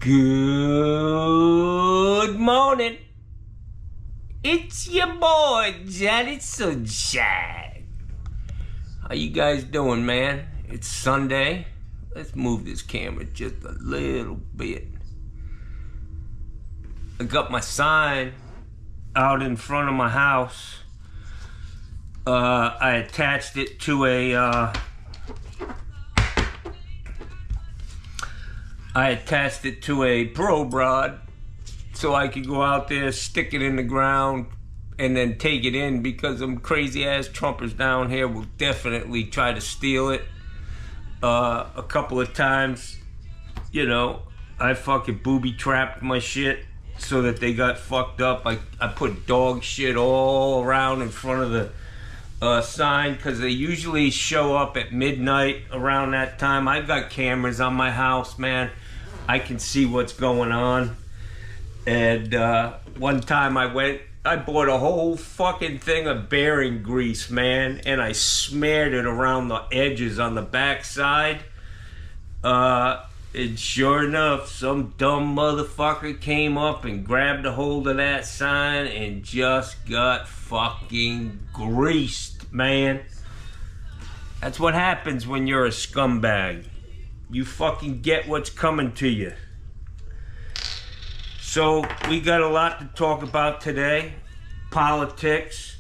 Good morning. It's your boy, Johnny Sunshine. How you guys doing, man? It's Sunday. Let's move this camera just a little bit. I got my sign out in front of my house. I attached it to a probe rod so I could go out there, stick it in the ground, and then take it in, because them crazy ass Trumpers down here will definitely try to steal it. A couple of times, you know, I fucking booby trapped my shit so that they got fucked up. I put dog shit all around in front of the sign, because they usually show up at midnight around that time. I've got cameras on my house, man. I can see what's going on. And one time I bought a whole fucking thing of bearing grease, man, and I smeared it around the edges on the back side. And sure enough, some dumb motherfucker came up and grabbed a hold of that sign and just got fucking greased, man. That's what happens when you're a scumbag. You fucking get what's coming to you. So we got a lot to talk about today. Politics.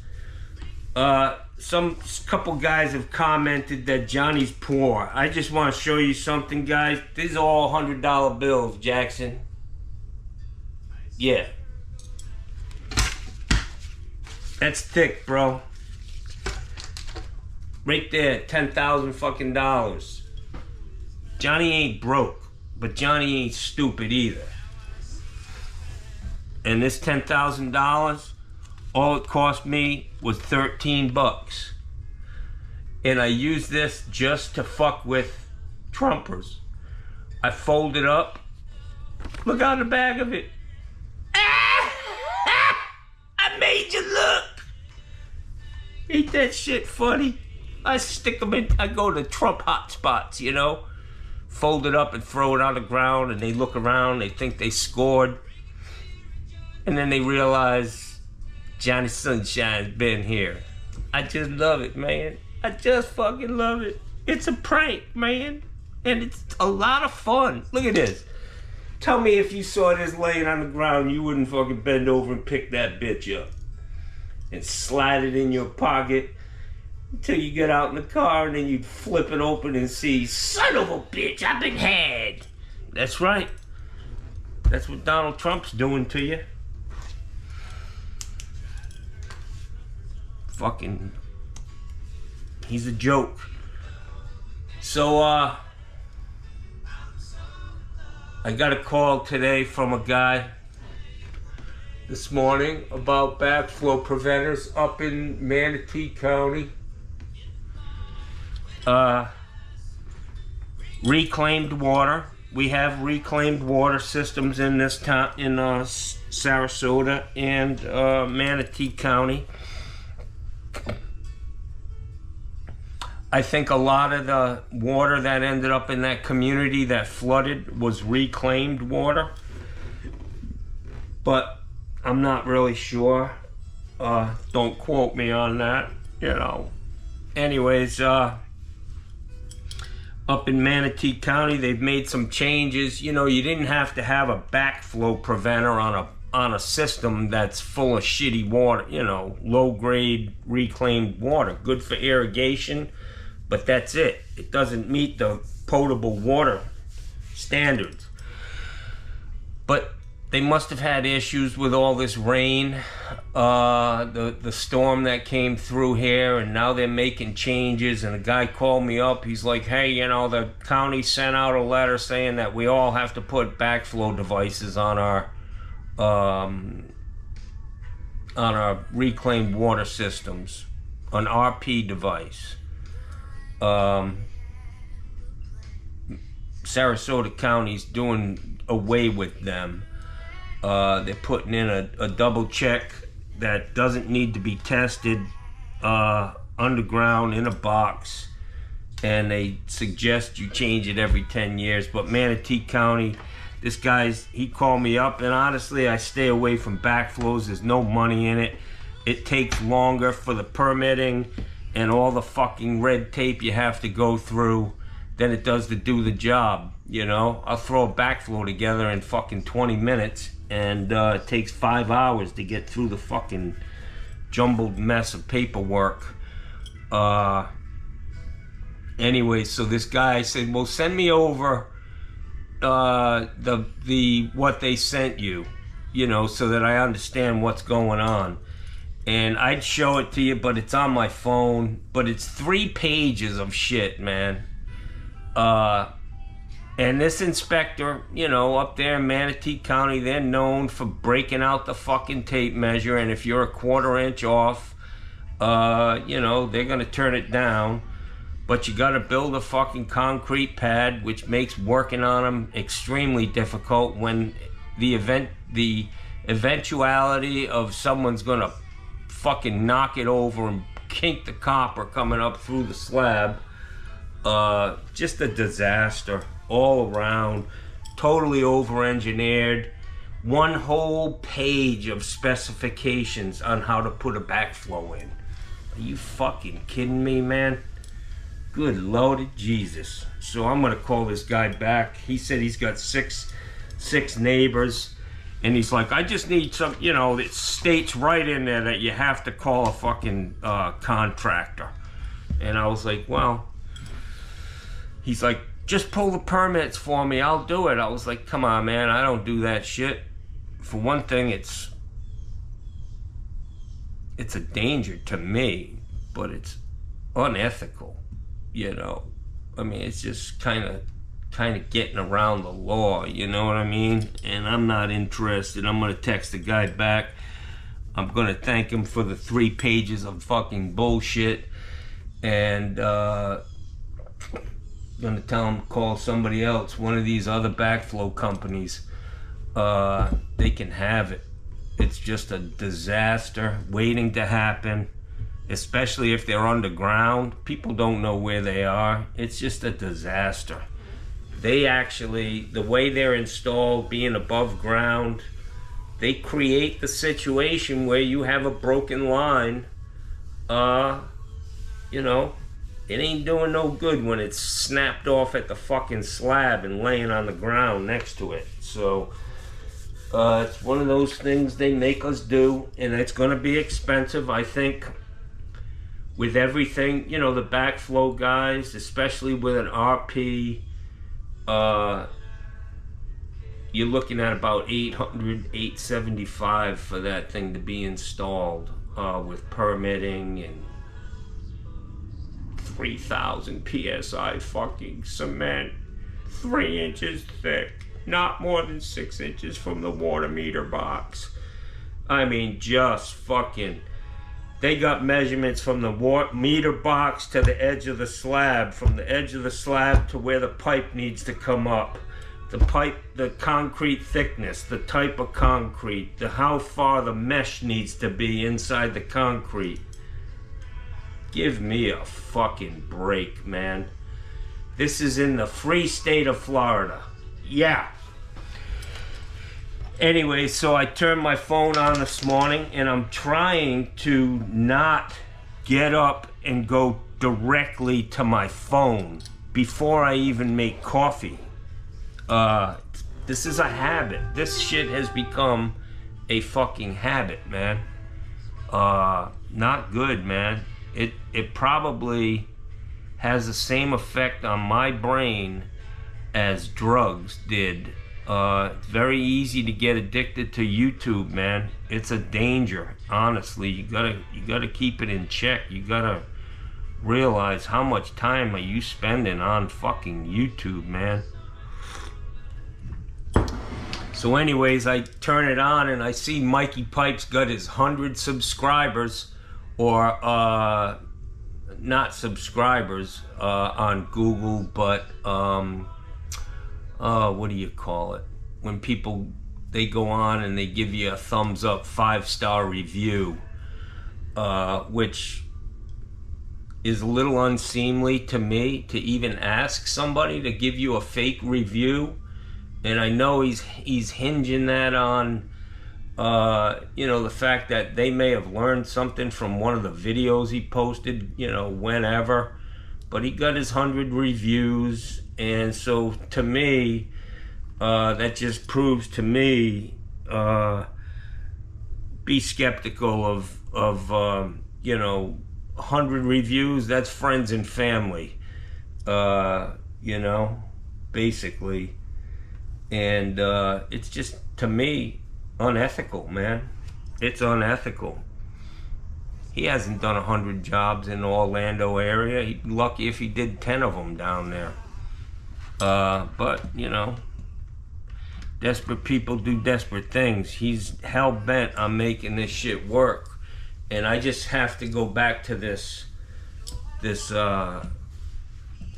Couple guys have commented that Johnny's poor. I just want to show you something, guys. These are all $100 bills, Jackson. Yeah. That's thick, bro. Right there, 10,000 fucking dollars. Johnny ain't broke, but Johnny ain't stupid either. And this $10,000, all it cost me was 13 bucks. And I used this just to fuck with Trumpers. I fold it up. Look on the back of it. I made you look. Ain't that shit funny? I stick them in, I go to Trump hotspots, you know. Fold it up and throw it on the ground, and they look around, they think they scored. And then they realize Johnny Sunshine's been here. I just love it, man. I just fucking love it. It's a prank, man. And it's a lot of fun. Look at this. Tell me if you saw this laying on the ground, you wouldn't fucking bend over and pick that bitch up and slide it in your pocket until you get out in the car, and then you'd flip it open and see, son of a bitch, I've been had. That's right. That's what Donald Trump's doing to you. Fucking, he's a joke. So, I got a call today from a guy this morning about backflow preventers up in Manatee County. Reclaimed water. We have reclaimed water systems in this town, in Sarasota and Manatee County. I think a lot of the water that ended up in that community that flooded was reclaimed water, but I'm not really sure. Don't quote me on that, you know. Anyways, up in Manatee County, they've made some changes. You know, you didn't have to have a backflow preventer on a system that's full of shitty water, you know, low-grade reclaimed water. Good for irrigation, but that's it. It doesn't meet the potable water standards. But they must have had issues with all this rain, the storm that came through here, and now they're making changes. And a guy called me up. He's like, hey, you know, the county sent out a letter saying that we all have to put backflow devices on our reclaimed water systems, an RP device. Sarasota County's doing away with them. They're putting in a double check that doesn't need to be tested underground in a box, and they suggest you change it every 10 years. But Manatee County, This guy's, he called me up, and honestly, I stay away from backflows. There's no money in it. It takes longer for the permitting and all the fucking red tape you have to go through than it does to do the job, you know? I'll throw a backflow together in fucking 20 minutes, and it takes 5 hours to get through the fucking jumbled mess of paperwork. Anyway, so this guy said, well, send me over the what they sent you, you know, so that I understand what's going on. And I'd show it to you, but it's on my phone. But it's 3 pages of shit, man. And this inspector, you know, up there in Manatee County, they're known for breaking out the fucking tape measure. And if you're a 1/4 inch off, you know, they're gonna turn it down. But you gotta build a fucking concrete pad, which makes working on them extremely difficult when the eventuality of someone's gonna fucking knock it over and kink the copper coming up through the slab. Just a disaster all around, totally over-engineered. 1 whole page of specifications on how to put a backflow in. Are you fucking kidding me, man? Good Lord Jesus. So I'm gonna call this guy back. He said he's got six neighbors, and he's like, I just need some, you know, it states right in there that you have to call a fucking contractor. And I was like, well, he's like, just pull the permits for me, I'll do it. I was like, come on, man, I don't do that shit. For one thing, it's a danger to me, but it's unethical, you know. I mean, it's just kind of getting around the law, you know what I mean? And I'm not interested. I'm gonna text the guy back. I'm gonna thank him for the 3 pages of fucking bullshit, and gonna tell him to call somebody else, one of these other backflow companies. They can have it. It's just a disaster waiting to happen, especially if they're underground. People don't know where they are. It's just a disaster. They actually, the way they're installed, being above ground, they create the situation where you have a broken line. You know, it ain't doing no good when it's snapped off at the fucking slab and laying on the ground next to it. So it's one of those things they make us do, and it's going to be expensive. I think with everything, you know, the backflow guys, especially with an RP, you're looking at about $800, $875 for that thing to be installed, with permitting and 3,000 PSI fucking cement, 3 inches thick, not more than 6 inches from the water meter box. I mean, just fucking, they got measurements from the water meter box to the edge of the slab, from the edge of the slab to where the pipe needs to come up. The pipe, the concrete thickness, the type of concrete, how far the mesh needs to be inside the concrete. Give me a fucking break, man. This is in the free state of Florida. Yeah. Anyway, so I turned my phone on this morning, and I'm trying to not get up and go directly to my phone before I even make coffee. This is a habit. This shit has become a fucking habit, man. Not good, man. It probably has the same effect on my brain as drugs did. It's very easy to get addicted to YouTube, man. It's a danger, honestly. You gotta keep it in check. You gotta realize how much time are you spending on fucking YouTube, man. So anyways, I turn it on and I see Mikey Pipes got his 100 subscribers, or not subscribers on Google, but what do you call it? When people, they go on and they give you a thumbs up 5-star review, which is a little unseemly to me, to even ask somebody to give you a fake review And I know he's hinging that on, you know, the fact that they may have learned something from one of the videos he posted, you know, whenever. But he got his 100 reviews, and so to me, that just proves to me, be skeptical of you know, 100 reviews. That's friends and family, you know, basically. And it's just, to me, unethical, man. It's unethical. He hasn't done 100 jobs in the Orlando area. He'd be lucky if he did 10 of them down there. But, you know, desperate people do desperate things. He's hell-bent on making this shit work. And I just have to go back to this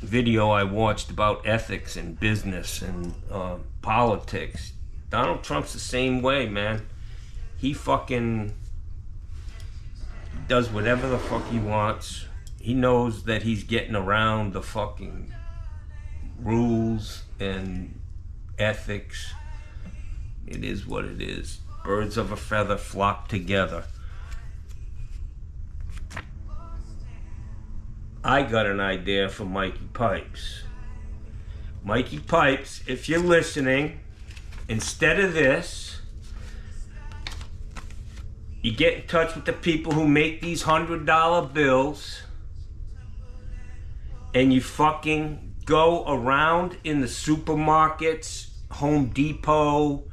video I watched about ethics and business and politics. Donald Trump's the same way, man. He fucking does whatever the fuck he wants. He knows that he's getting around the fucking rules and ethics. It is what it is. Birds of a feather flock together. I got an idea for Mikey Pipes. Mikey Pipes, if you're listening, instead of this, you get in touch with the people who make these $100 bills, and you fucking go around in the supermarkets, Home Depot.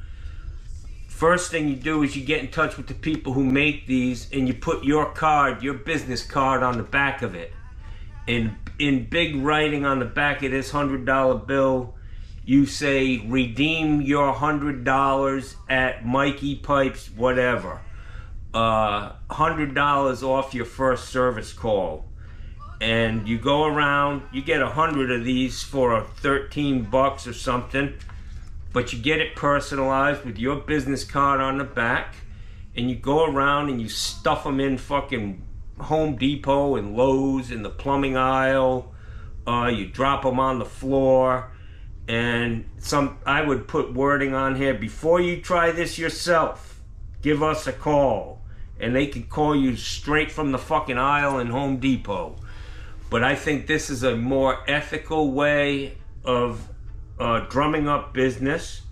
First thing you do is you get in touch with the people who make these, and you put your card, your business card, on the back of it. In big writing on the back of this $100 bill, you say, redeem your $100 at Mikey Pipes, whatever. $100 off your first service call. And you go around, you get 100 of these for $13 or something, but you get it personalized with your business card on the back, and you go around and you stuff them in fucking Home Depot and Lowe's in the plumbing aisle. You drop them on the floor, and I would put wording on here: before you try this yourself, give us a call. And they can call you straight from the fucking aisle in Home Depot. But I think this is a more ethical way of drumming up business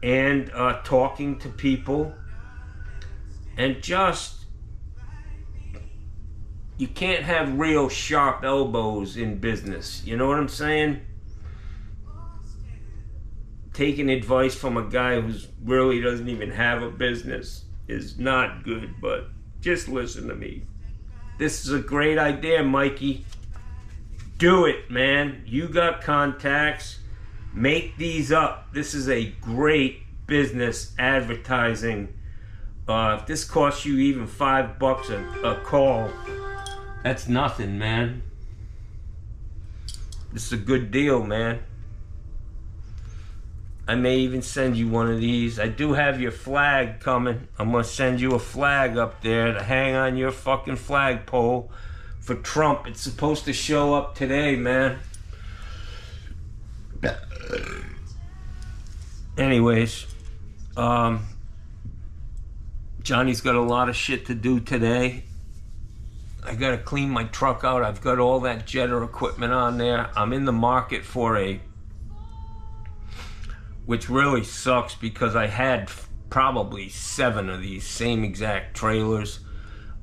and talking to people. And just, you can't have real sharp elbows in business. You know what I'm saying? Taking advice from a guy who's really doesn't even have a business is not good, but just listen to me. This is a great idea, Mikey. Do it, man. You got contacts. Make these up. This is a great business advertising. If this costs you even $5 a call, that's nothing, man. This is a good deal, man. I may even send you one of these. I do have your flag coming. I'm gonna send you a flag up there to hang on your fucking flagpole for Trump. It's supposed to show up today, man. Anyways, Johnny's got a lot of shit to do today. I gotta clean my truck out. I've got all that jetter equipment on there. I'm in the market for which really sucks because I had probably 7 of these same exact trailers.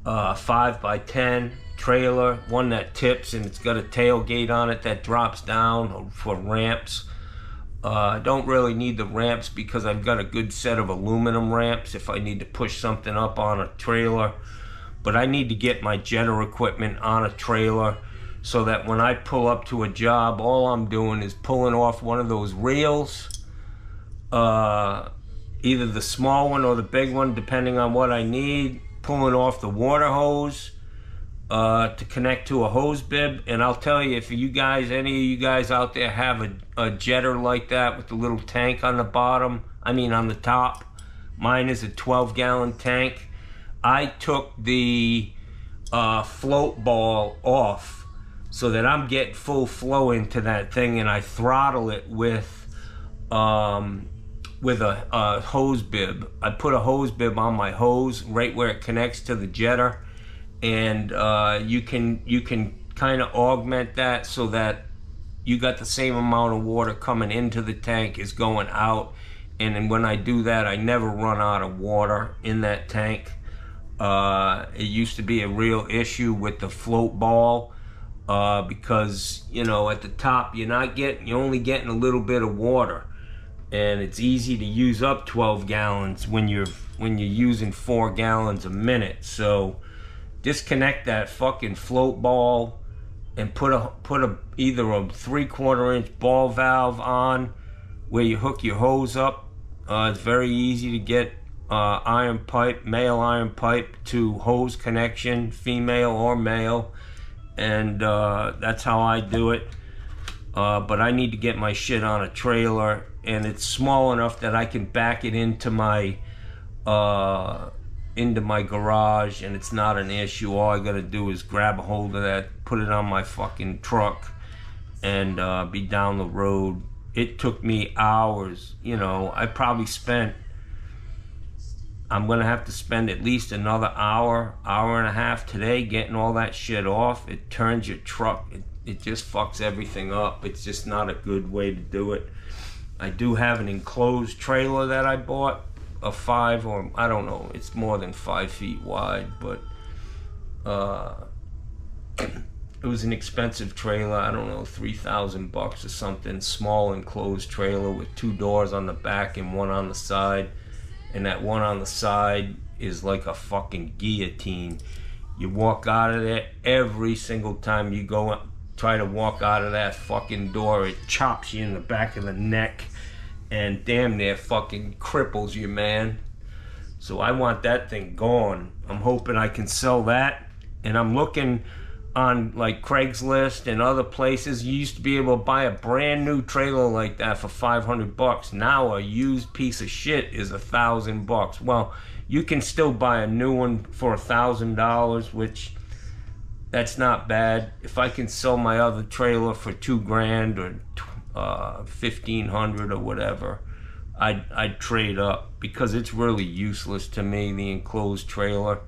5x10 trailer, one that tips and it's got a tailgate on it that drops down for ramps. I don't really need the ramps because I've got a good set of aluminum ramps if I need to push something up on a trailer. But I need to get my jetter equipment on a trailer so that when I pull up to a job, all I'm doing is pulling off one of those reels, either the small one or the big one, depending on what I need, pulling off the water hose to connect to a hose bib. And I'll tell you, if you guys, any of you guys out there have a jetter like that with the little tank on the bottom, I mean on the top, mine is a 12-gallon tank. I took the float ball off so that I'm getting full flow into that thing, and I throttle it with with a hose bib. I put a hose bib on my hose right where it connects to the jetter, and you can kind of augment that so that you got the same amount of water coming into the tank as going out. And then when I do that, I never run out of water in that tank. It used to be a real issue with the float ball, because you know, at the top you're only getting a little bit of water, and it's easy to use up 12 gallons when you're using 4 gallons a minute. So disconnect that fucking float ball and put either a 3/4 inch ball valve on where you hook your hose up. It's very easy to get iron pipe, male iron pipe to hose connection, female or male, and that's how I do it. But I need to get my shit on a trailer, and it's small enough that I can back it into my garage, and it's not an issue. All I gotta do is grab a hold of that, put it on my fucking truck, and be down the road. It took me hours. You know, I'm gonna have to spend at least another hour and a half today getting all that shit off. It turns your truck, it just fucks everything up. It's just not a good way to do it. I do have an enclosed trailer that I bought, a 5, or I don't know, it's more than 5 feet wide, but it was an expensive trailer. I don't know, $3,000 or something. Small enclosed trailer with 2 doors on the back and 1 on the side. And that one on the side is like a fucking guillotine. You walk out of there, every single time you go try to walk out of that fucking door, it chops you in the back of the neck and damn near fucking cripples you, man. So I want that thing gone. I'm hoping I can sell that, and I'm looking on like Craigslist and other places. You used to be able to buy a brand new trailer like that for $500. Now a used piece of shit is $1,000. Well, you can still buy a new one for $1,000, which that's not bad. If I can sell my other trailer for $2,000 or $1,500 or whatever, I'd trade up, because it's really useless to me, the enclosed trailer.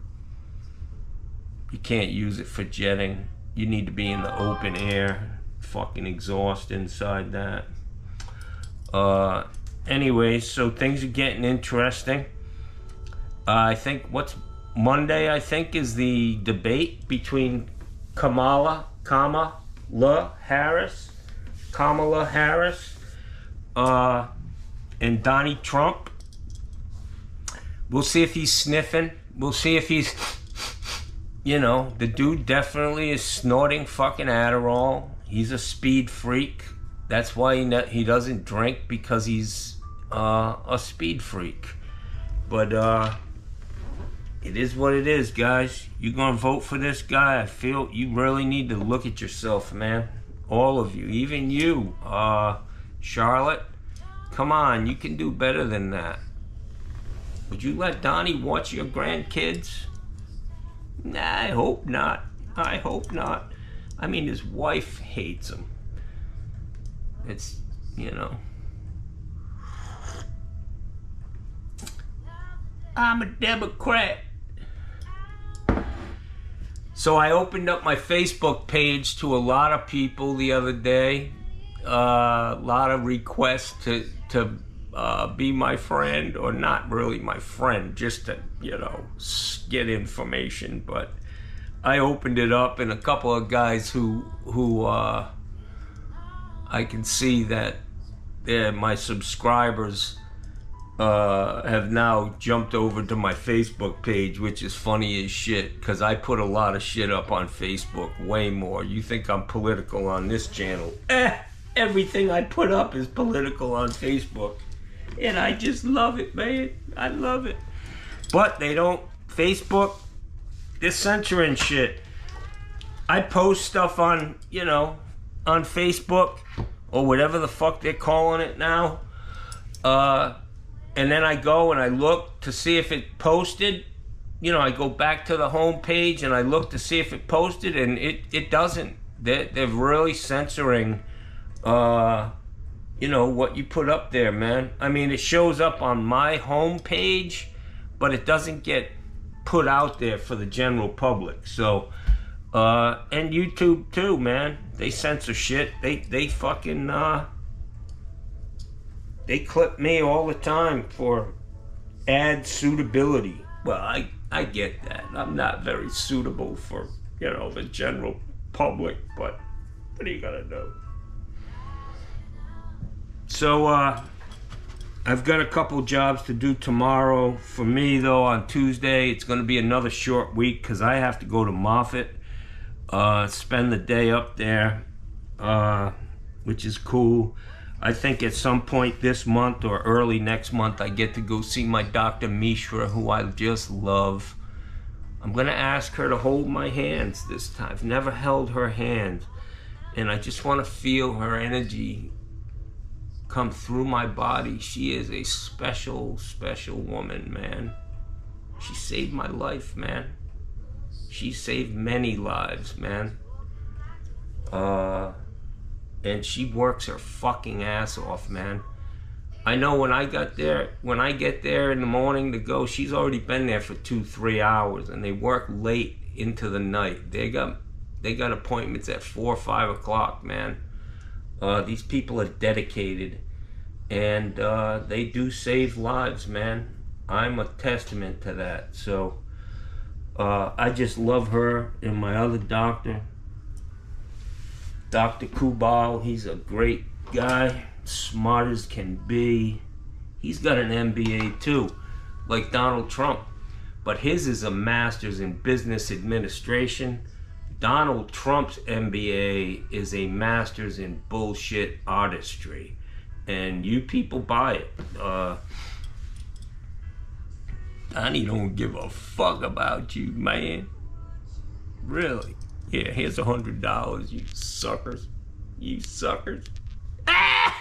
You can't use it for jetting. You need to be in the open air. Fucking exhaust inside that. Anyway, so things are getting interesting. I think what's Monday, I think, is the debate between Kamala Harris, and Donnie Trump. We'll see if he's sniffing. We'll see if he's, you know, the dude definitely is snorting fucking Adderall. He's a speed freak. That's why he doesn't drink, because he's a speed freak. But it is what it is, guys. You gonna vote for this guy? I feel you really need to look at yourself, man. All of you, even you, Charlotte. Come on, you can do better than that. Would you let Donnie watch your grandkids? Nah, I hope not. I hope not. I mean, his wife hates him. It's, you know. I'm a Democrat. So I opened up my Facebook page to a lot of people the other day. A lot of requests to be my friend, or not really my friend, just to, you know, get information. But I opened it up, and a couple of guys who I can see that they're my subscribers have now jumped over to my Facebook page, which is funny as shit, because I put a lot of shit up on Facebook, way more. You think I'm political on this channel? Everything I put up is political on Facebook. And I just love it, man. I love it. But they don't, Facebook, they're censoring shit. I post stuff on, you know, on Facebook, or whatever the fuck they're calling it now. And then I go and I look to see if it posted. You know, I go back to the home page and I look to see if it posted, and it doesn't. They're really censoring, you you know, what you put up there, man. I mean, it shows up on my homepage, but it doesn't get put out there for the general public. So, and YouTube too, man. They censor shit. They fucking, they clip me all the time for ad suitability. Well, I get that. I'm not very suitable for, you know, the general public, but what are you gonna do? So, I've got a couple jobs to do tomorrow. For me, though, on Tuesday, it's going to be another short week because I have to go to Moffett, spend the day up there, which is cool. I think at some point this month or early next month, I get to go see my Dr. Mishra, who I just love. I'm going to ask her to hold my hands this time. I've never held her hand, and I just want to feel her energy come through my body. She is a special, special woman, man. She saved my life, man. She saved many lives, man. And she works her fucking ass off, man. I know when I get there in the morning to go, she's already been there for 2-3 hours, and they work late into the night. They got appointments at 4 or 5 o'clock, man. These people are dedicated, and they do save lives, man. I'm a testament to that. So I just love her and my other doctor, Dr. Kubal. He's a great guy, smart as can be. He's got an MBA too, like Donald Trump, but his is a master's in business administration. Donald Trump's MBA is a master's in bullshit artistry, and you people buy it. Donnie don't give a fuck about you, man. Really? Yeah, here's $100, you suckers. You suckers. Ah!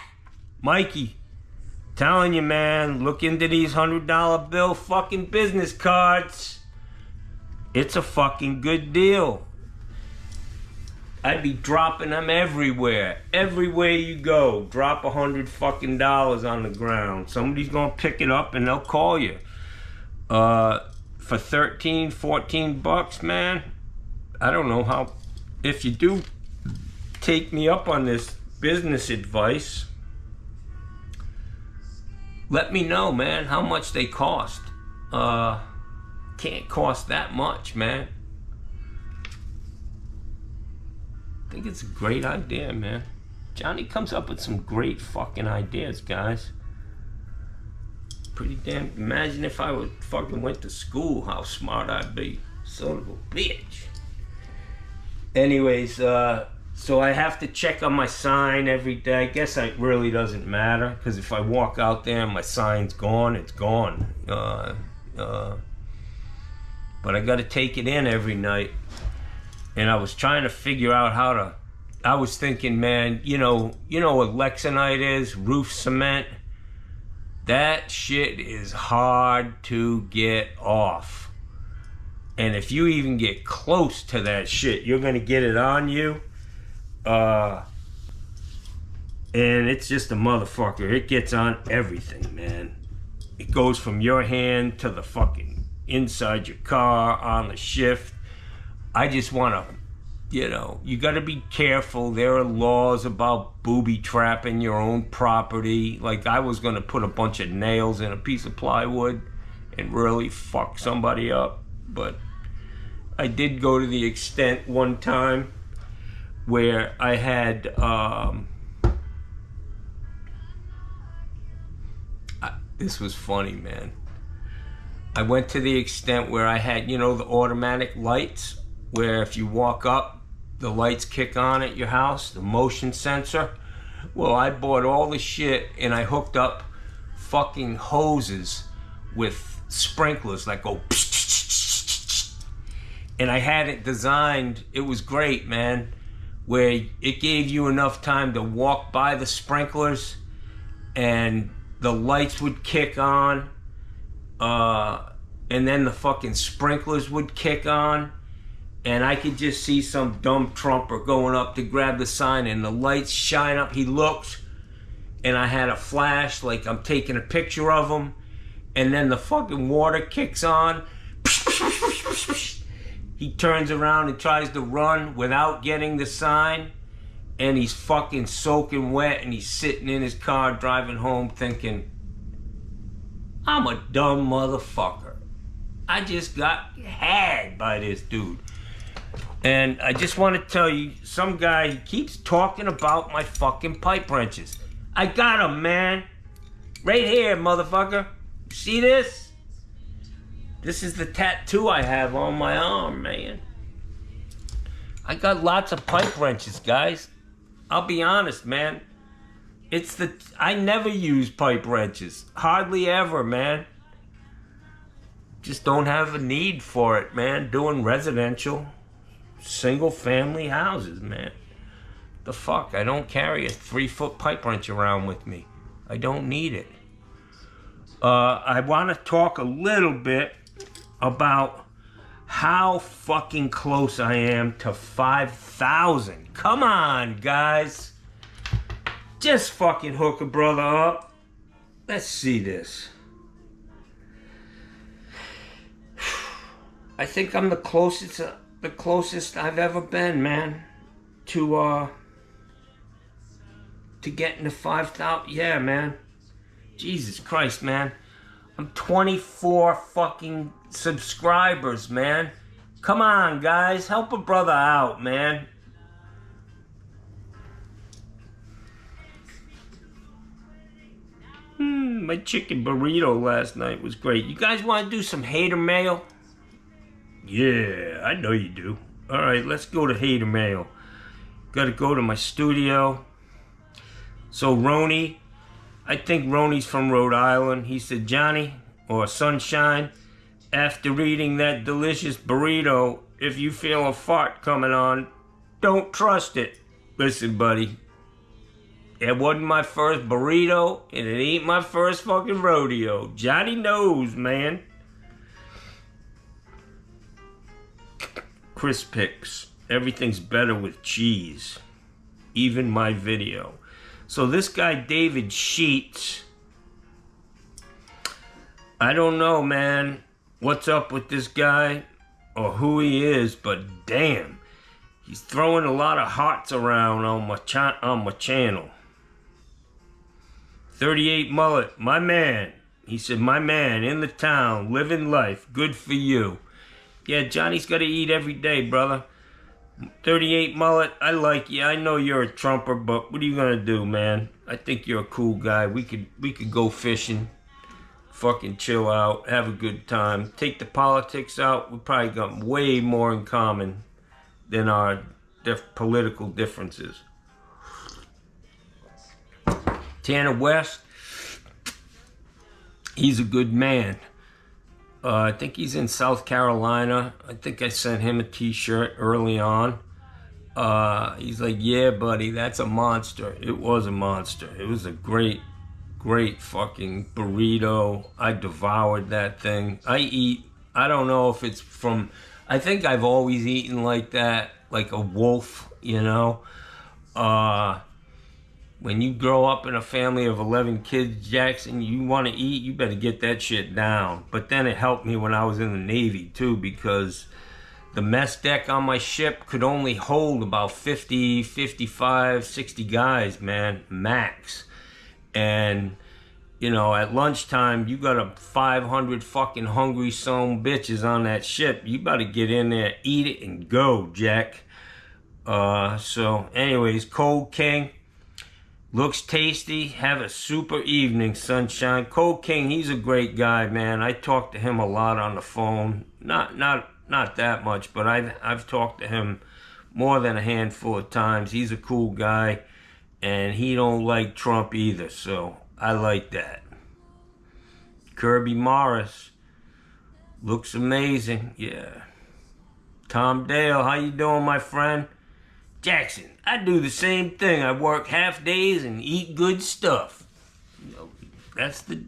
Mikey, telling you, man, look into these $100 bill fucking business cards. It's a fucking good deal. I'd be dropping them everywhere. Everywhere you go, drop $100 fucking on the ground. Somebody's gonna pick it up and they'll call you. For 13, 14 bucks, man. I don't know how. If you do take me up on this business advice, let me know, man, how much they cost. Can't cost that much, man. I think it's a great idea, man. Johnny comes up with some great fucking ideas, guys. Pretty damn. Imagine if I would fucking went to school, how smart I'd be. Son of a bitch. Anyways, so I have to check on my sign every day. I guess it really doesn't matter, because if I walk out there and my sign's gone, it's gone. But I got to take it in every night. And I was trying to figure out how to. I was thinking, man, you know what Lexanite is? Roof cement. That shit is hard to get off. And if you even get close to that shit, you're gonna get it on you. And it's just a motherfucker. It gets on everything, man. It goes from your hand to the fucking inside your car, on the shift. I just wanna, you gotta be careful. There are laws about booby trapping your own property. Like, I was gonna put a bunch of nails in a piece of plywood and really fuck somebody up. But I did go to the extent one time where I had, this was funny, man. I went to the extent where I had, the automatic lights, where if you walk up, the lights kick on at your house, the motion sensor. Well, I bought all the shit and I hooked up fucking hoses with sprinklers that go psh, psh, psh, psh. And I had it designed, it was great, man, where it gave you enough time to walk by the sprinklers and the lights would kick on, and then the fucking sprinklers would kick on, and I could just see some dumb Trumper going up to grab the sign, and the lights shine up. He looks, and I had a flash like I'm taking a picture of him, and then the fucking water kicks on. He turns around and tries to run without getting the sign, and he's fucking soaking wet, and he's sitting in his car driving home thinking, I'm a dumb motherfucker. I just got had by this dude. And I just want to tell you, some guy, he keeps talking about my fucking pipe wrenches. I got them, man. Right here, motherfucker. See this? This is the tattoo I have on my arm, man. I got lots of pipe wrenches, guys. I'll be honest, man. I never use pipe wrenches. Hardly ever, man. Just don't have a need for it, man. Doing residential, single family houses, man. The fuck? I don't carry a 3-foot pipe wrench around with me. I don't need it. I want to talk a little bit about how fucking close I am to 5,000. Come on, guys. Just fucking hook a brother up. Let's see this. I think I'm the closest I've ever been, man, to getting to 5,000. Yeah, man. Jesus Christ, man. I'm 24 fucking subscribers, man. Come on, guys. Help a brother out, man. My chicken burrito last night was great. You guys want to do some hater mail? Yeah, I know you do. All right, let's go to hater mail. Got to go to my studio. So Roni, I think Roni's from Rhode Island. He said, Johnny, or Sunshine, after eating that delicious burrito, if you feel a fart coming on, don't trust it. Listen, buddy, it wasn't my first burrito, and it ain't my first fucking rodeo. Johnny knows, man. Chris Picks, everything's better with cheese. Even my video. So this guy, David Sheets, I don't know, man, what's up with this guy or who he is, but damn, he's throwing a lot of hearts around on my channel. 38 Mullet, my man. He said, my man, in the town, living life, good for you. Yeah, Johnny's got to eat every day, brother. 38 Mullet, I like you. I know you're a trumper, but what are you gonna do, man? I think you're a cool guy. We could go fishing, fucking chill out, have a good time. Take the politics out. We probably got way more in common than our political differences. Tanner West, he's a good man. I think he's in South Carolina. I think I sent him a t-shirt early on. He's like, yeah, buddy, that's a monster. It was a monster. It was a great fucking burrito. I devoured that thing. I don't know if it's from, I think I've always eaten like that, like a wolf, you know? When you grow up in a family of 11 kids, Jackson, you want to eat, you better get that shit down. But then it helped me when I was in the Navy, too, because the mess deck on my ship could only hold about 50, 55, 60 guys, man, max. And, you know, at lunchtime, you got a 500 fucking hungry son bitches on that ship. You better get in there, eat it, and go, Jack. So, anyways, Cold King. Looks tasty. Have a super evening, Sunshine. Cold King, he's a great guy, man. I talk to him a lot on the phone. Not that much, but I've talked to him more than a handful of times. He's a cool guy, and he don't like Trump either, so I like that. Kirby Morris. Looks amazing, yeah. Tom Dale, how you doing, my friend? Jackson, I do the same thing. I work half days and eat good stuff. You know, that's the,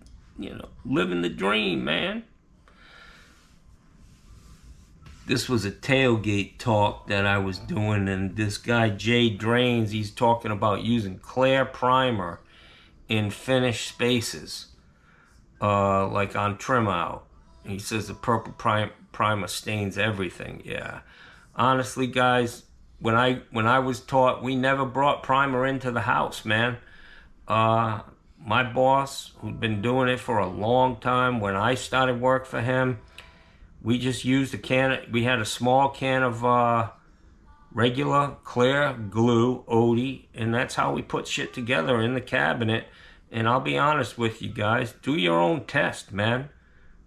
living the dream, man. This was a tailgate talk that I was doing, and this guy, Jay Drains, he's talking about using Claire Primer in finished spaces, like on trim out. He says the purple primer stains everything. Yeah, honestly, guys, when I was taught, we never brought primer into the house, man. My boss, who'd been doing it for a long time, when I started work for him, we just used a can. We had a small can of regular clear glue, Odie, and that's how we put shit together in the cabinet. And I'll be honest with you guys, do your own test, man.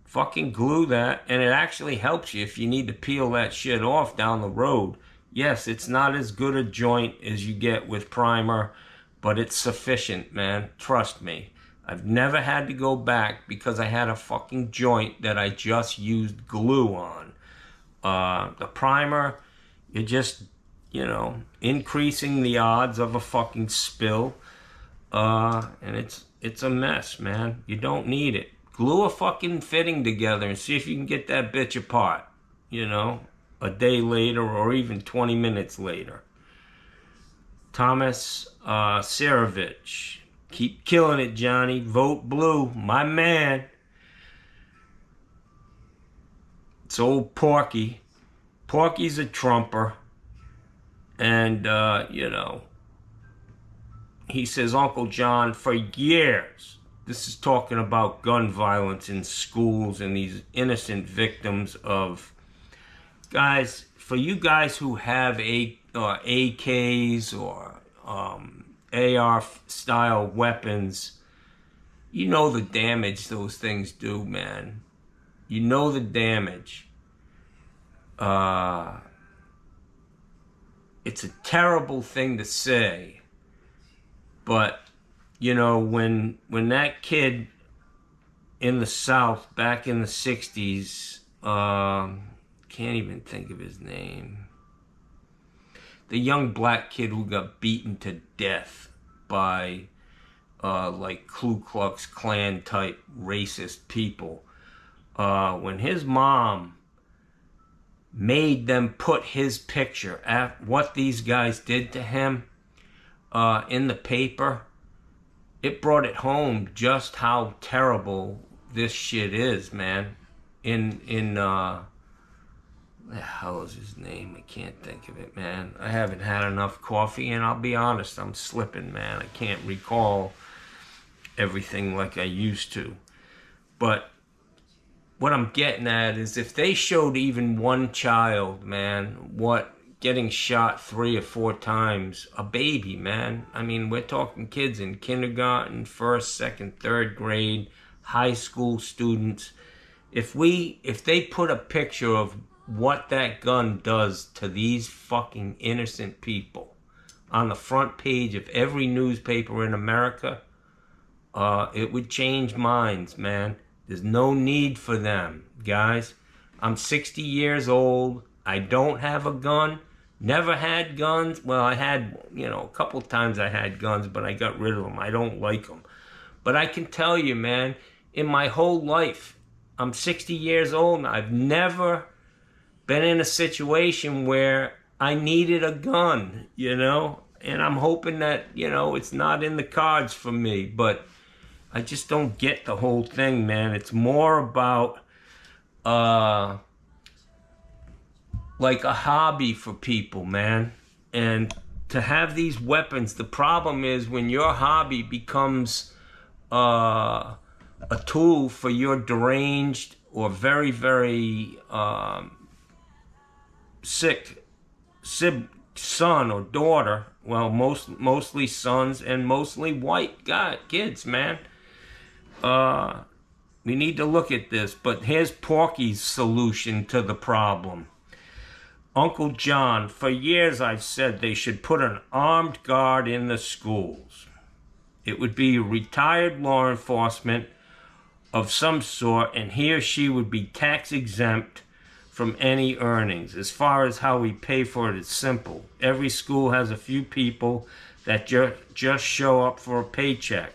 Fucking glue that, and it actually helps you if you need to peel that shit off down the road. Yes, it's not as good a joint as you get with primer, but it's sufficient, man. Trust me. I've never had to go back because I had a fucking joint that I just used glue on. The primer, you're just, you know, increasing the odds of a fucking spill. And it's a mess, man. You don't need it. Glue a fucking fitting together and see if you can get that bitch apart, you know, a day later or even 20 minutes later. Thomas Sarovich, keep killing it, Johnny. Vote blue, my man. It's old Porky. Porky's a Trumper. And, you know, he says, Uncle John, for years, this is talking about gun violence in schools and these innocent victims of, guys, for you guys who have AKs or AR-style weapons, you know the damage those things do, man. You know the damage. It's a terrible thing to say, but you know, when that kid in the South back in the 60s, can't even think of his name, the young black kid who got beaten to death by like Ku Klux Klan type racist people, when his mom made them put his picture at what these guys did to him in the paper, it brought it home just how terrible this shit is, man. The hell is his name? I can't think of it, man. I haven't had enough coffee, and I'll be honest, I'm slipping, man. I can't recall everything like I used to. But what I'm getting at is if they showed even one child, man, what getting shot 3 or 4 times, a baby, man. I mean, we're talking kids in kindergarten, 1st, 2nd, 3rd grade, high school students. If they put a picture of what that gun does to these fucking innocent people on the front page of every newspaper in America, it would change minds, man. There's no need for them, guys. I'm 60 years old. I don't have a gun. Never had guns. Well, I had, you know, a couple times I had guns, but I got rid of them. I don't like them. But I can tell you, man, in my whole life, I'm 60 years old, and I've never been in a situation where I needed a gun, you know? And I'm hoping that, you know, it's not in the cards for me, but I just don't get the whole thing, man. It's more about like a hobby for people, man. And to have these weapons, the problem is when your hobby becomes a tool for your deranged or very, very sick son or daughter, well, mostly sons and mostly white kids, man. We need to look at this, but here's Porky's solution to the problem. Uncle John, for years I've said they should put an armed guard in the schools. It would be retired law enforcement of some sort, and he or she would be tax exempt from any earnings. As far as how we pay for it, it's simple. Every school has a few people that just show up for a paycheck.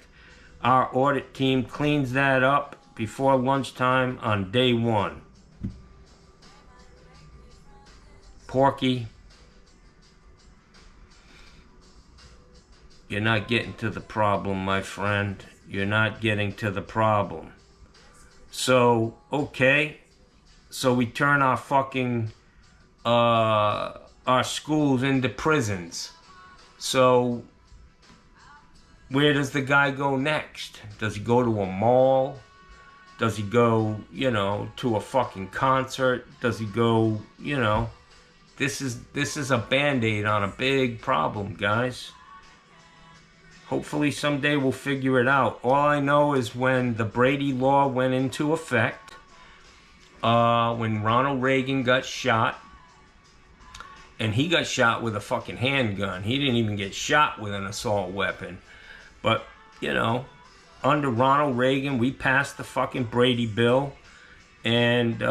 Our audit team cleans that up before lunchtime on day 1. Porky, You're not getting to the problem, my friend. You're not getting to the problem. So, okay. So we turn our fucking, our schools into prisons. So, where does the guy go next? Does he go to a mall? Does he go, you know, to a fucking concert? Does he go, you know... This is a Band-Aid on a big problem, guys. Hopefully someday we'll figure it out. All I know is when the Brady Law went into effect, when Ronald Reagan got shot, and he got shot with a fucking handgun. He didn't even get shot with an assault weapon. But, you know, under Ronald Reagan, we passed the fucking Brady Bill. And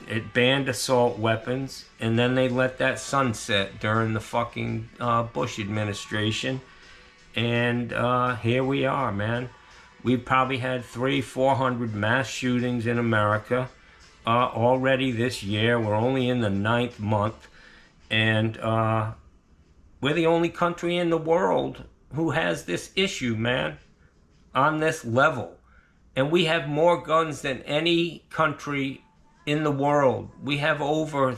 it banned assault weapons, and then they let that sunset during the fucking Bush administration. And here we are, man. We've probably had 300-400 mass shootings in America already this year. We're only in the 9th month, and we're the only country in the world who has this issue, man, on this level. And we have more guns than any country in the world. We have over,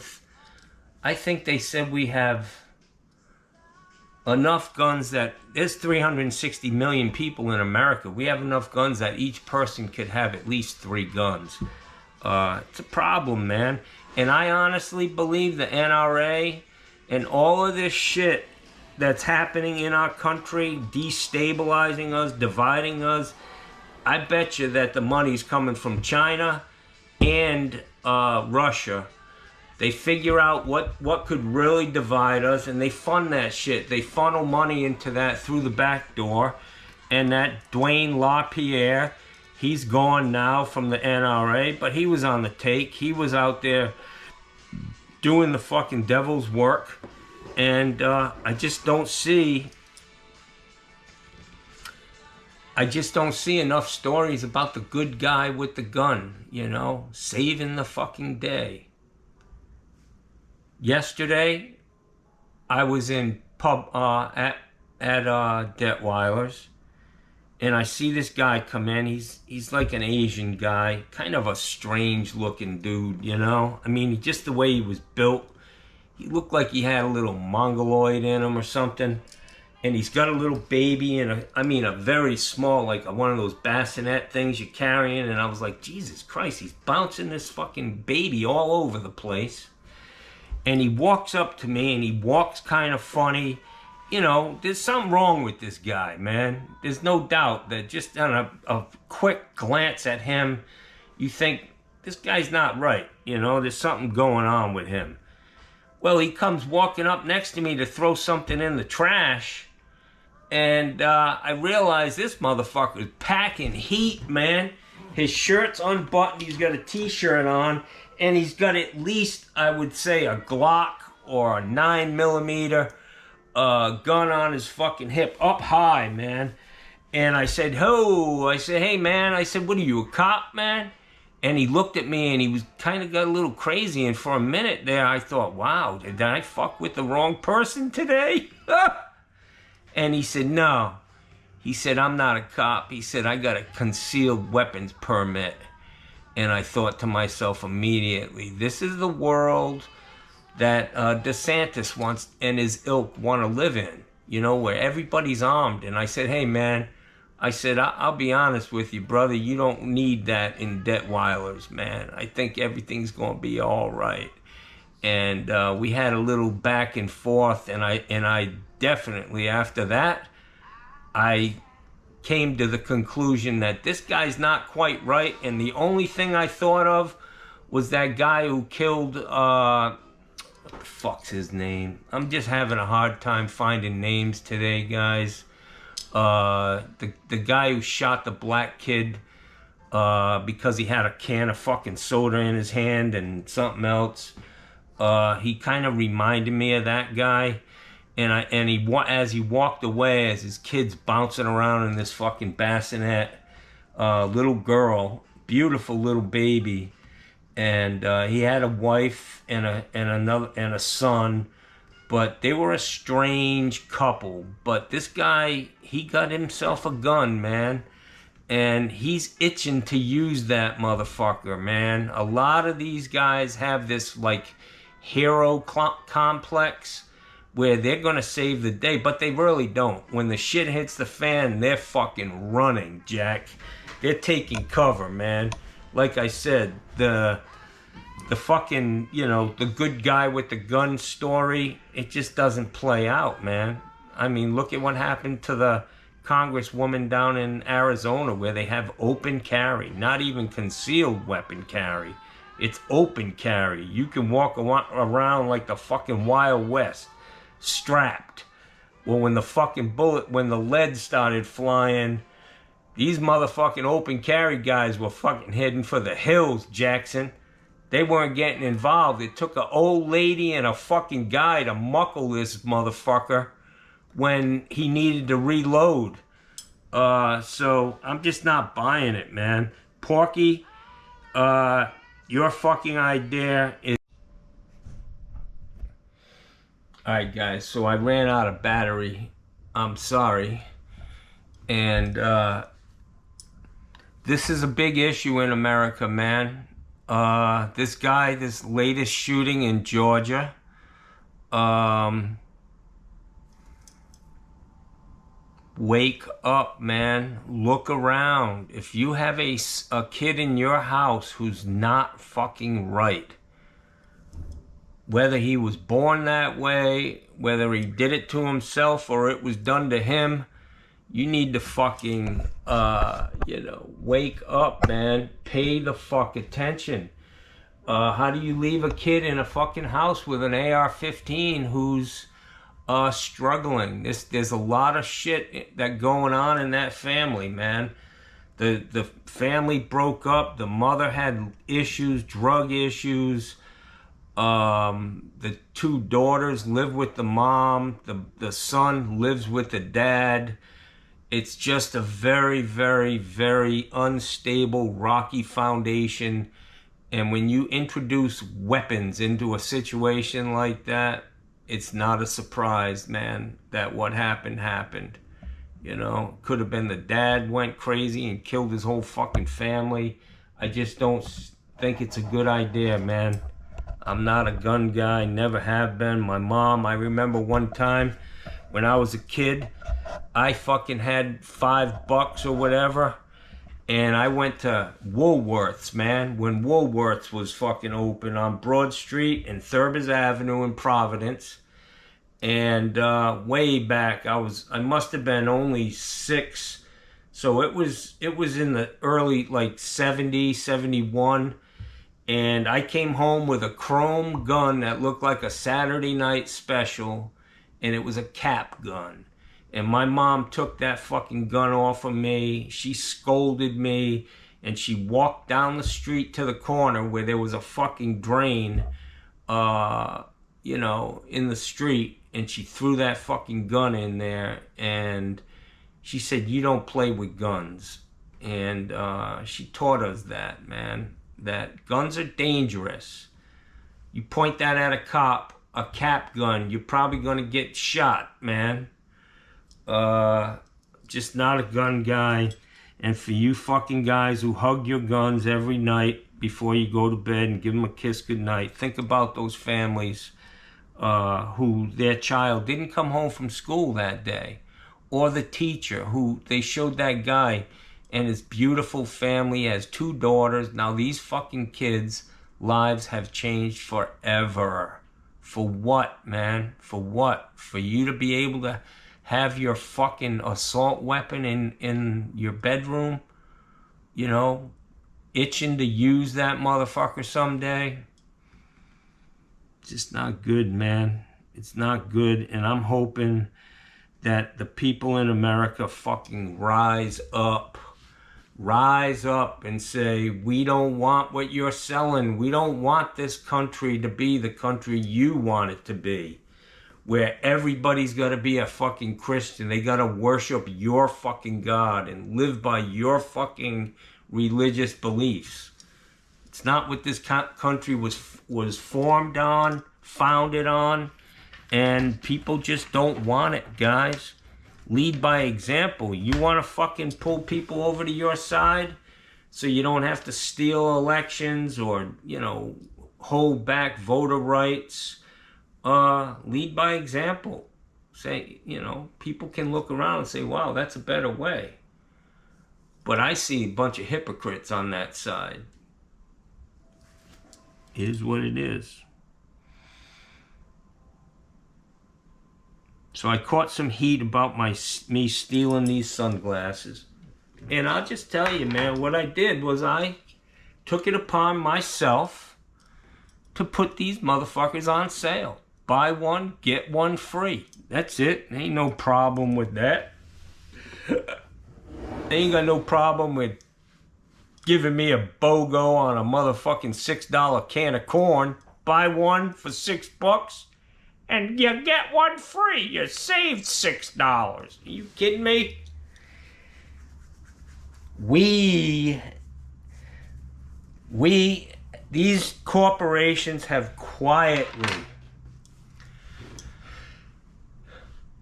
I think they said we have enough guns that, there's 360 million people in America. We have enough guns that each person could have at least 3 guns. It's a problem, man. And I honestly believe the NRA and all of this shit that's happening in our country, destabilizing us, dividing us, I bet you that the money's coming from China and Russia. They figure out what could really divide us, and they fund that shit. They funnel money into that through the back door. And that Dwayne LaPierre, he's gone now from the NRA, but he was on the take. He was out there doing the fucking devil's work. And I just don't see enough stories about the good guy with the gun, you know, saving the fucking day. Yesterday, I was in at Detweiler's, and I see this guy come in. He's like an Asian guy, kind of a strange looking dude, you know. I mean, just the way he was built, he looked like he had a little mongoloid in him or something. And he's got a little baby, and a very small, like one of those bassinet things you're carrying. And I was like, Jesus Christ, he's bouncing this fucking baby all over the place. And he walks up to me, and he walks kind of funny. You know, there's something wrong with this guy, man. There's no doubt that just on a quick glance at him, you think, this guy's not right. You know, there's something going on with him. Well, he comes walking up next to me to throw something in the trash. And I realized this motherfucker is packing heat, man. His shirt's unbuttoned. He's got a t-shirt on. And he's got at least, I would say, a Glock or a 9mm gun on his fucking hip. Up high, man. And I said, hey, man. I said, what are you, a cop, man? And he looked at me, and he was kind of got a little crazy. And for a minute there, I thought, wow, did I fuck with the wrong person today? And he said, no. He said, I'm not a cop. He said, I got a concealed weapons permit. And I thought to myself immediately, this is the world that DeSantis wants and his ilk want to live in, you know, where everybody's armed. And I said, hey, man, I said, I'll be honest with you, brother. You don't need that in Detweiler's, man. I think everything's going to be all right. And we had a little back and forth, and I definitely, after that, I came to the conclusion that this guy's not quite right. And the only thing I thought of was that guy who killed, what the fuck's his name? I'm just having a hard time finding names today, guys. The guy who shot the black kid because he had a can of fucking soda in his hand and something else. He kind of reminded me of that guy. And as he walked away, as his kid's bouncing around in this fucking bassinet, little girl, beautiful little baby, and he had a wife and a son. But they were a strange couple. But this guy, he got himself a gun, man. And he's itching to use that motherfucker, man. A lot of these guys have this, like, hero complex where they're gonna save the day, but they really don't. When the shit hits the fan, they're fucking running, Jack. They're taking cover, man. Like I said, the fucking, you know, the good guy with the gun story, it just doesn't play out, man. I mean, look at what happened to the congresswoman down in Arizona where they have open carry, not even concealed weapon carry. It's open carry. You can walk around like the fucking Wild West, strapped. Well, when the fucking when the lead started flying, these motherfucking open carry guys were fucking heading for the hills, Jackson. They weren't getting involved. It took an old lady and a fucking guy to muckle this motherfucker when he needed to reload. So I'm just not buying it, man. Porky, your fucking idea is... Alright, guys, so I ran out of battery. I'm sorry. And this is a big issue in America, man. This guy, this latest shooting in Georgia, wake up, man. Look around. If you have a kid in your house who's not fucking right, whether he was born that way, whether he did it to himself or it was done to him, you need to fucking, you know, wake up, man. Pay the fuck attention. How do you leave a kid in a fucking house with an AR-15 who's struggling? There's a lot of shit that going on in that family, man. The family broke up. The mother had issues, drug issues. The two daughters live with the mom. The son lives with the dad. It's just a very, very, very unstable, rocky foundation. And when you introduce weapons into a situation like that, it's not a surprise, man, that what happened, happened. You know, could have been the dad went crazy and killed his whole fucking family. I just don't think it's a good idea, man. I'm not a gun guy, never have been. My mom, I remember one time when I was a kid, I fucking had $5 or whatever, and I went to Woolworths, man, when Woolworths was fucking open on Broad Street and Thurbers Avenue in Providence. And way back, I must have been only 6, so it was in the early, like, 70, 71. And I came home with a chrome gun that looked like a Saturday Night Special, and it was a cap gun. And my mom took that fucking gun off of me. She scolded me, and she walked down the street to the corner where there was a fucking drain, you know, in the street, and she threw that fucking gun in there, and she said, "You don't play with guns." And she taught us that, man. That guns are dangerous. You point that at a cop, a cap gun, you're probably gonna get shot, man. Just not a gun guy. And for you fucking guys who hug your guns every night before you go to bed and give them a kiss goodnight, think about those families who their child didn't come home from school that day. Or the teacher who they showed that guy and his beautiful family has 2 daughters. Now these fucking kids' lives have changed forever. For what, man? For what? For you to be able to have your fucking assault weapon in your bedroom? You know, itching to use that motherfucker someday? It's just not good, man. It's not good, and I'm hoping that the people in America fucking rise up and say, we don't want what you're selling. We don't want this country to be the country you want it to be, where everybody's got to be a fucking Christian. They got to worship your fucking God and live by your fucking religious beliefs. It's not what this country was formed on, founded on. And people just don't want it, guys. Lead by example. You want to fucking pull people over to your side so you don't have to steal elections or, you know, hold back voter rights. Lead by example. Say, you know, people can look around and say, wow, that's a better way. But I see a bunch of hypocrites on that side. It is what it is. So I caught some heat about me stealing these sunglasses. And I'll just tell you, man, what I did was I took it upon myself to put these motherfuckers on sale. Buy one, get one free. That's it. Ain't no problem with that. They ain't got no problem with giving me a BOGO on a motherfucking $6 can of corn. Buy one for $6 and you get one free. You saved $6. Are you kidding me? These corporations have quietly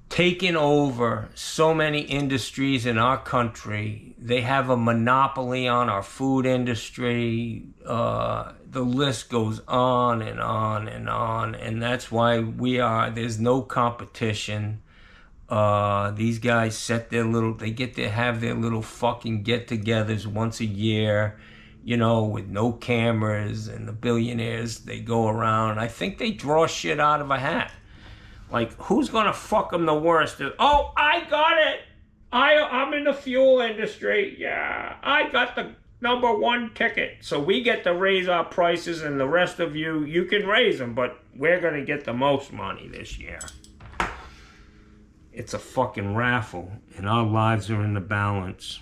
taken over so many industries in our country. They have a monopoly on our food industry. The list goes on and on and on. And that's why there's no competition. These guys set they get to have their little fucking get-togethers once a year, you know, with no cameras, and the billionaires, they go around. I think they draw shit out of a hat. Like, who's gonna fuck them the worst? Oh, I got it! I'm in the fuel industry, yeah. I got the #1 ticket. So we get to raise our prices, and the rest of you can raise them, but we're gonna get the most money this year. It's a fucking raffle, and our lives are in the balance.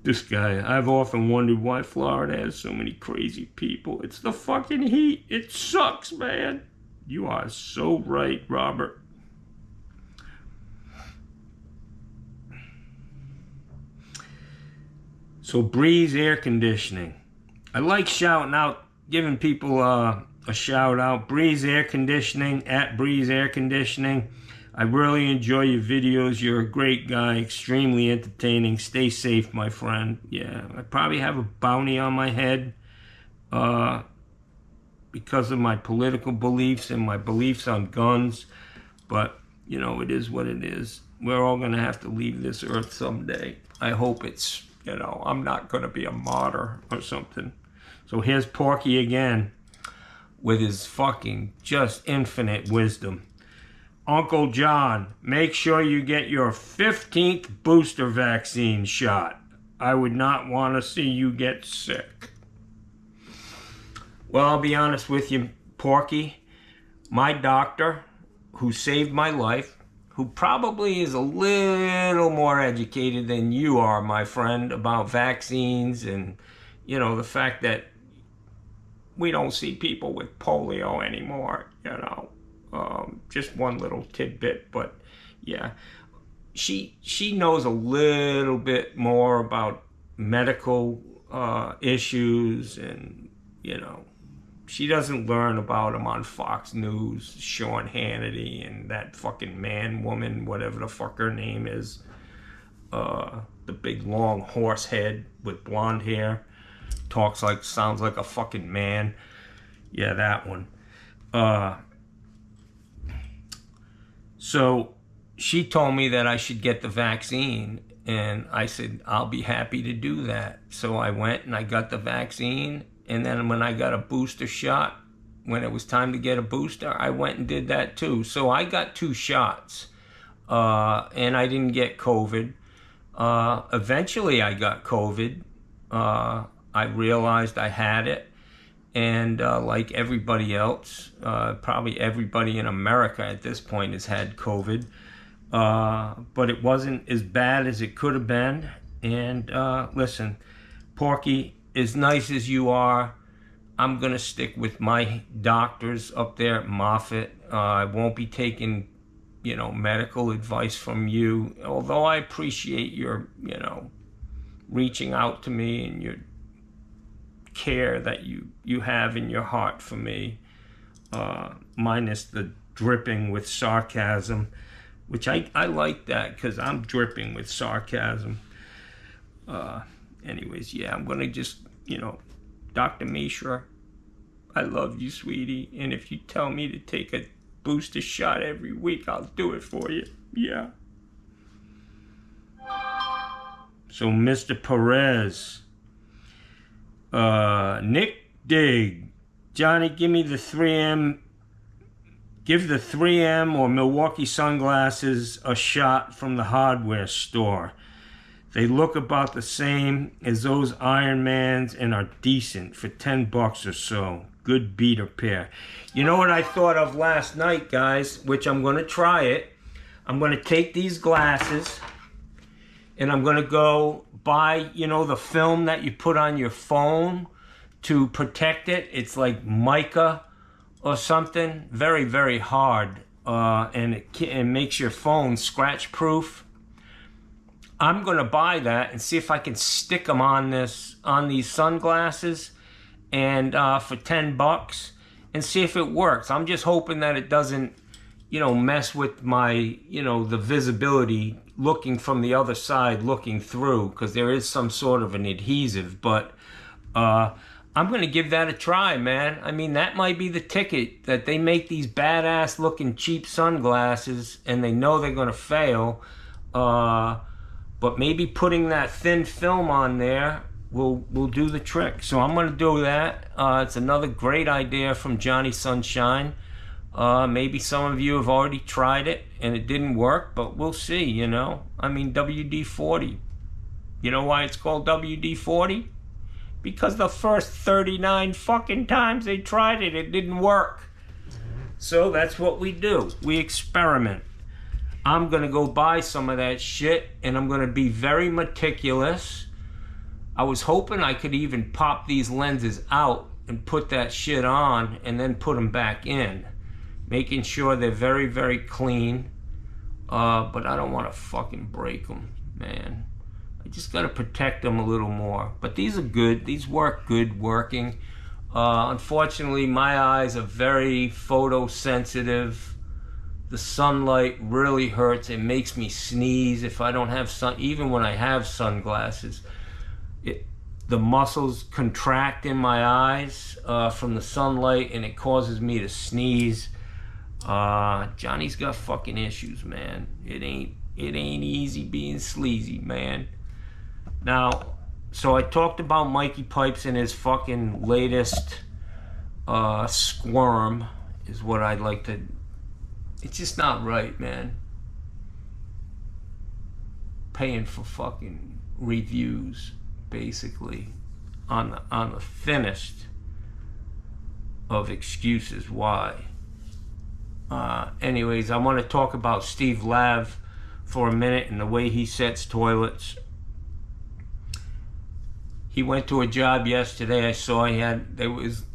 This guy, I've often wondered why Florida has so many crazy people. It's the fucking heat. It sucks, man. You are so right, Robert. So Breeze Air Conditioning. I like shouting out, giving people a shout out. Breeze Air Conditioning, at Breeze Air Conditioning. I really enjoy your videos. You're a great guy, extremely entertaining. Stay safe, my friend. Yeah, I probably have a bounty on my head because of my political beliefs and my beliefs on guns. But, you know, it is what it is. We're all going to have to leave this earth someday. I hope it's, you know, I'm not going to be a martyr or something. So here's Porky again with his fucking just infinite wisdom. Uncle John, make sure you get your 15th booster vaccine shot. I would not want to see you get sick. Well, I'll be honest with you, Porky. My doctor, who saved my life, who probably is a little more educated than you are, my friend, about vaccines and, you know, the fact that we don't see people with polio anymore, you know. Just one little tidbit, but yeah, she knows a little bit more about medical issues, and, you know, she doesn't learn about them on Fox News, Sean Hannity, and that fucking woman, whatever the fuck her name is, the big long horse head with blonde hair, sounds like a fucking man. Yeah, that one. So she told me that I should get the vaccine, and I said, I'll be happy to do that. So I went and I got the vaccine, and then when I got a booster shot, when it was time to get a booster, I went and did that too. So I got 2 shots, and I didn't get COVID. Eventually I got COVID. I realized I had it. And like everybody else, probably everybody in America at this point has had COVID. But it wasn't as bad as it could have been. And listen, Porky, as nice as you are, I'm going to stick with my doctors up there at Moffitt. I won't be taking, you know, medical advice from you. Although I appreciate your, you know, reaching out to me and your care that you have in your heart for me. minus the dripping with sarcasm, which I like that because I'm dripping with sarcasm. Anyways, yeah, I'm gonna just, Dr. Mishra, I love you, sweetie, and if you tell me to take a booster shot every week, I'll do it for you. Yeah. So, Mr. Perez, Nick Dig, Johnny, give me the 3M. Give the 3M or Milwaukee sunglasses a shot from the hardware store. They look about the same as those Iron Mans and are decent for $10 or so. Good beater pair. You know what I thought of last night, guys, which I'm going to try it. I'm going to take these glasses and I'm going to go buy, the film that you put on your phone to protect it. It's like mica or something, very, very hard, and it makes your phone scratch proof. I'm gonna buy that and see if I can stick them on these sunglasses, and for $10, and see if it works. I'm just hoping that it doesn't, mess with my, the visibility looking from the other side, looking through, because there is some sort of an adhesive, but I'm going to give that a try, man. I mean, that might be the ticket, that they make these badass looking cheap sunglasses and they know they're going to fail. But maybe putting that thin film on there will do the trick. So I'm going to do that. It's another great idea from Johnny Sunshine. Maybe some of you have already tried it and it didn't work, but we'll see, I mean, WD-40. You know why it's called WD-40? Because the first 39 fucking times they tried it, it didn't work. So that's what we do. We experiment. I'm going to go buy some of that shit, and I'm going to be very meticulous. I was hoping I could even pop these lenses out and put that shit on and then put them back in. Making sure they're very, very clean. But I don't want to fucking break them, man. I just got to protect them a little more. But these are good. These work good working. Unfortunately, my eyes are very photosensitive. The sunlight really hurts. It makes me sneeze if I don't have even when I have sunglasses. The muscles contract in my eyes from the sunlight, and it causes me to sneeze. Johnny's got fucking issues, man. It ain't easy being sleazy, man. Now, so I talked about Mikey Pipes and his fucking latest squirm is what I'd like to... It's just not right, man. Paying for fucking reviews, basically, on the thinnest of excuses why. Anyways, I want to talk about Steve Lav for a minute and the way he sets toilets. He went to a job yesterday. I saw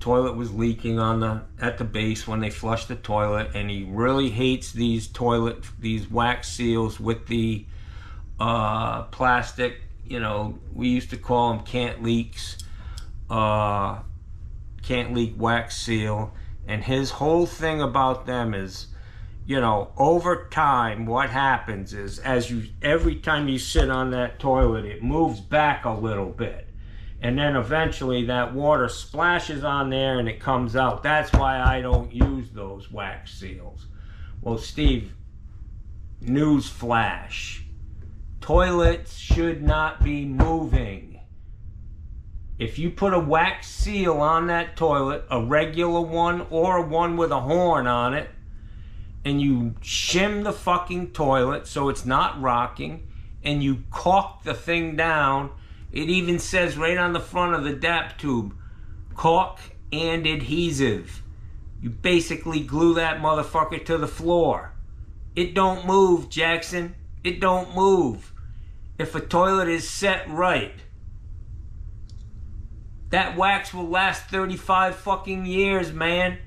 toilet was leaking at the base when they flushed the toilet, and he really hates these wax seals with the plastic. We used to call them can't leak wax seal, and his whole thing about them is, over time, what happens is every time you sit on that toilet, it moves back a little bit. And then eventually that water splashes on there and it comes out. That's why I don't use those wax seals. Well, Steve, news flash. Toilets should not be moving. If you put a wax seal on that toilet, a regular one or one with a horn on it, and you shim the fucking toilet so it's not rocking, and you caulk the thing down, it even says right on the front of the DAP tube, caulk and adhesive. You basically glue that motherfucker to the floor. It don't move, Jackson. It don't move. If a toilet is set right, that wax will last 35 fucking years, man.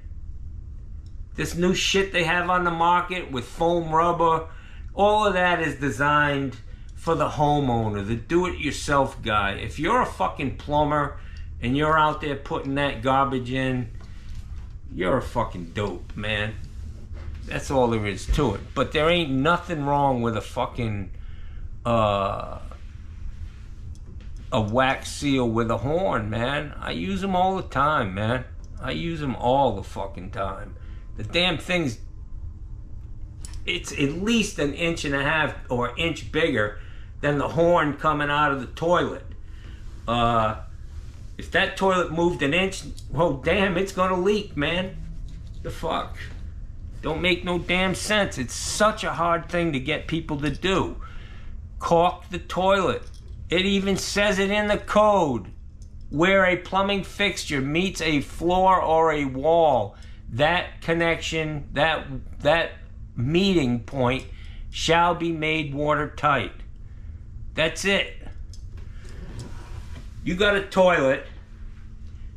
This new shit they have on the market with foam rubber, all of that is designed for the homeowner, the do-it-yourself guy. If you're a fucking plumber and you're out there putting that garbage in, you're a fucking dope, man. That's all there is to it. But there ain't nothing wrong with a fucking a wax seal with a horn, man. I use them all the time, man. I use them all the fucking time. The damn thing's, it's at least 1.5 inches or 1 inch bigger than the horn coming out of the toilet. If that toilet moved 1 inch, well, damn, it's gonna leak, man. The fuck? Don't make no damn sense. It's such a hard thing to get people to do. Caulk the toilet. It even says it in the code. Where a plumbing fixture meets a floor or a wall, that connection, that meeting point shall be made watertight. That's it. You got a toilet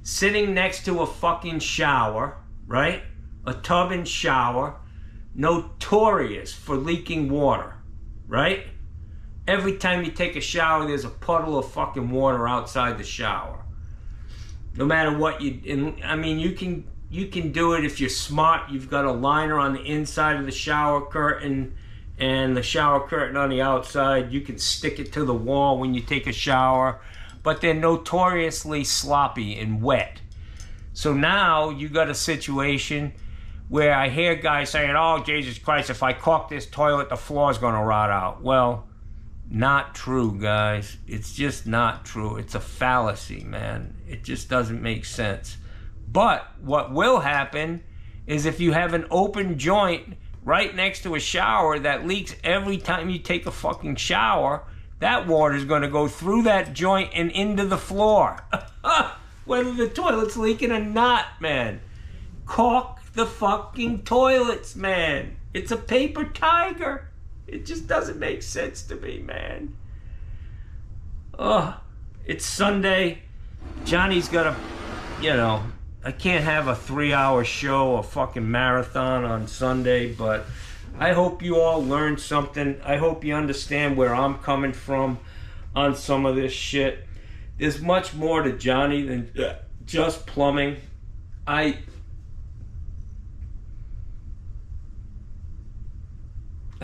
sitting next to a fucking shower, right? A tub and shower, notorious for leaking water, right? Every time you take a shower, there's a puddle of fucking water outside the shower. No matter what I mean, you can do it if you're smart. You've got a liner on the inside of the shower curtain and the shower curtain on the outside. You can stick it to the wall when you take a shower. But they're notoriously sloppy and wet. So now you got a situation where I hear guys saying, oh, Jesus Christ, if I caulk this toilet, the floor's gonna rot out. Well, not true, guys. It's just not true. It's a fallacy, man. It just doesn't make sense. But what will happen is if you have an open joint right next to a shower that leaks every time you take a fucking shower, that water is going to go through that joint and into the floor. Whether the toilet's leaking or not, man. Caulk the fucking toilets, man. It's a paper tiger. It just doesn't make sense to me, man. It's Sunday. Johnny's got a, I can't have a 3-hour show, a fucking marathon on Sunday, but I hope you all learned something. I hope you understand where I'm coming from on some of this shit. There's much more to Johnny than just plumbing. I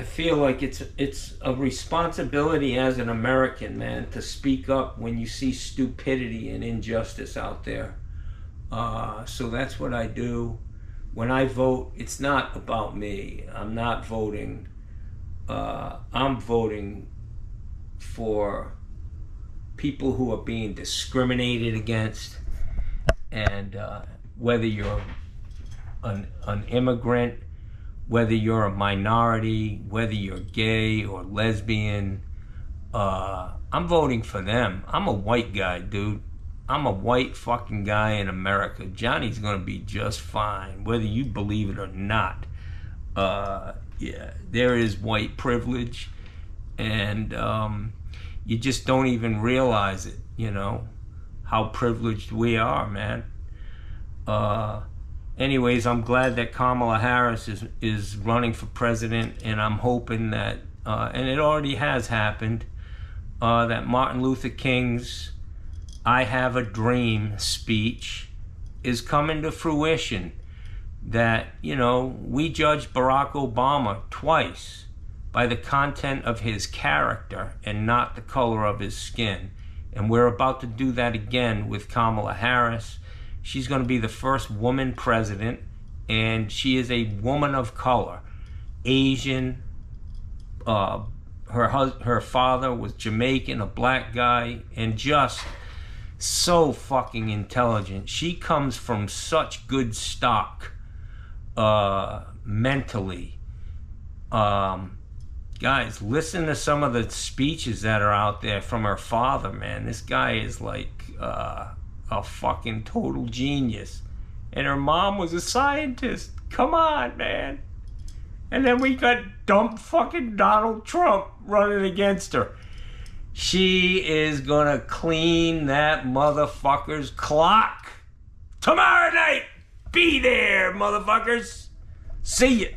feel like it's a responsibility as an American, man, to speak up when you see stupidity and injustice out there. So that's what I do. When I vote, it's not about me. I'm not voting. I'm voting for people who are being discriminated against. And whether you're an immigrant, whether you're a minority, whether you're gay or lesbian, I'm voting for them. I'm a white guy, dude. I'm a white fucking guy in America. Johnny's gonna be just fine, whether you believe it or not. Yeah, there is white privilege, and you just don't even realize it, how privileged we are, man. Anyways, I'm glad that Kamala Harris is running for president, and I'm hoping that, and it already has happened, that Martin Luther King's I Have a Dream speech is coming to fruition. That, we judged Barack Obama twice by the content of his character and not the color of his skin. And we're about to do that again with Kamala Harris. She's going to be the first woman president, and she is a woman of color, Asian. Her father was Jamaican, a black guy, and just so fucking intelligent. She comes from such good stock, mentally. Guys, listen to some of the speeches that are out there from her father, man. This guy is like a fucking total genius. And her mom was a scientist. Come on, man. And then we got dumb fucking Donald Trump running against her. She is gonna clean that motherfucker's clock. Tomorrow night, be there, motherfuckers. See ya.